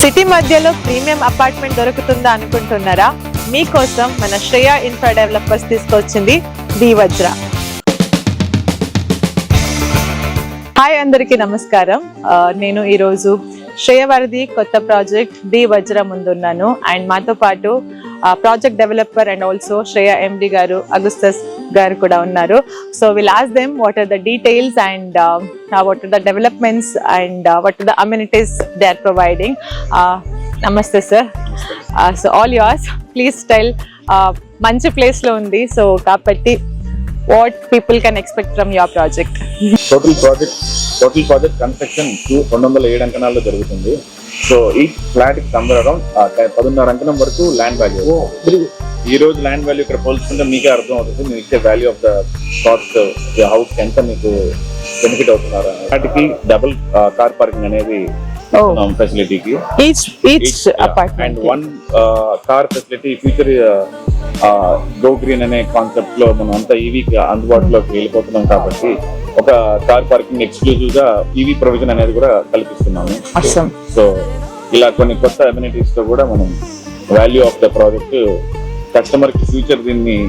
City మధ్యలో premium apartment దొరుకుతుందా అనుకుంటున్నారా? మీకోసం మన శ్రేయ ఇన్ఫ్రా డెవలపర్స్ తీసుకొచ్చింది ది వజ్ర. హాయ్ అందరికీ నమస్కారం. నేను ఈరోజు శ్రేయ వారిది కొత్త ప్రాజెక్ట్ ది వజ్ర ముందున్నాను. అండ్ మాతో పాటు project developer and also Shreya MD garu Augustus garu కూడా ఉన్నారు. So will ask them what are the details and what are the developments and what are the amenities they are providing. Namaste sir. So all yours. Please tell manchi place lo undi, so kapatti what people can expect from your project. Total project construction 207 అంకణాల్లో జరుగుతుంది. So ఈ flat కి సంబర్ around 11.5 అంకణం వరకు land value. ఈ రోజు land value ఇక్కడ పోల్చుకుంటే మీకే అర్థం అవుతుంది. మీకు ఇచ్చే value of the cost house ఎంత మీకు బెనిఫిట్ అవుతున్నారు. వాటికి డబుల్ కార్ పార్కింగ్ అనేది ఫెసిలిటీకి each apartment and one car facility future go green అనే కాన్సెప్ట్ లో మనం అంతా ఈవీకి అందుబాటులోకి వెళ్ళిపోతున్నాం కాబట్టి ఒక కార్ పార్కింగ్ ఎక్స్క్లూజివ్ గా ఈవీ ప్రొవిజన్ అనేది కూడా కల్పిస్తున్నాము. సో ఇలా కొన్ని కొత్త అమ్యూనిటీస్ తో కూడా మనం value of the project customer కి ఫ్యూచర్ దీన్ని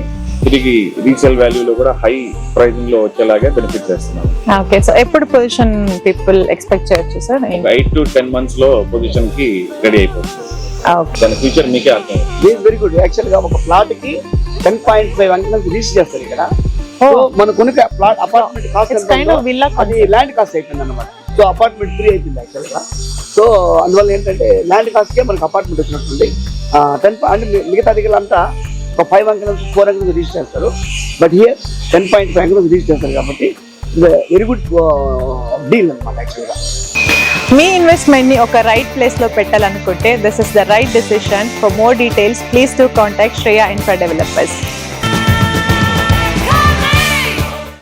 తిరిగి రీసేల్ వాల్యూ లో కూడా హై ప్రైసింగ్ లో వచ్చేలాగా బెనిఫిట్ చేస్తున్నాం. ఓకే, సో ఎప్పుడు పొజిషన్ పీపుల్ ఎక్స్పెక్ట్ చేయొచ్చు సార్? 8 to 10 months లో పొజిషన్ కి రెడీ అయిపోతుంది. దాని ఫ్యూచర్ మీకే అర్థం. Very good. యాక్చువల్ గా ఒక ప్లాట్ కి 10.5 అంకణం రీచ్ చేస్తారు ఇక్కడ. సో మన కొనుక ప్లాట్ అపార్ట్మెంట్ కాస్ట్ అది ల్యాండ్ కాస్ట్ అయిపోయింది అన్నమాట. సో అపార్ట్మెంట్ 3 అయిపోయింది యాక్చువల్ గా. సో అందువల్ల ఏంటంటే ల్యాండ్ కాస్ట్ కే మనకు అపార్ట్మెంట్ వచ్చినట్టుంది. 10 అంటే మిగతా దగ్గరంతా ఒక 5 అంకణం 4 అంకణం రీచ్ చేస్తారు. బట్ హియర్ 10.5 అంకణం రీచ్ చేస్తారు కాబట్టి వెరీ గుడ్ డీల్ అన్నమాట యాక్చువల్ గా. మీ ఇన్వెస్ట్మెంట్ ని ఒక రైట్ ప్లేస్ లో పెట్టాలనుకుంటే this is the right decision. For more details please to contact Shreya infra developers.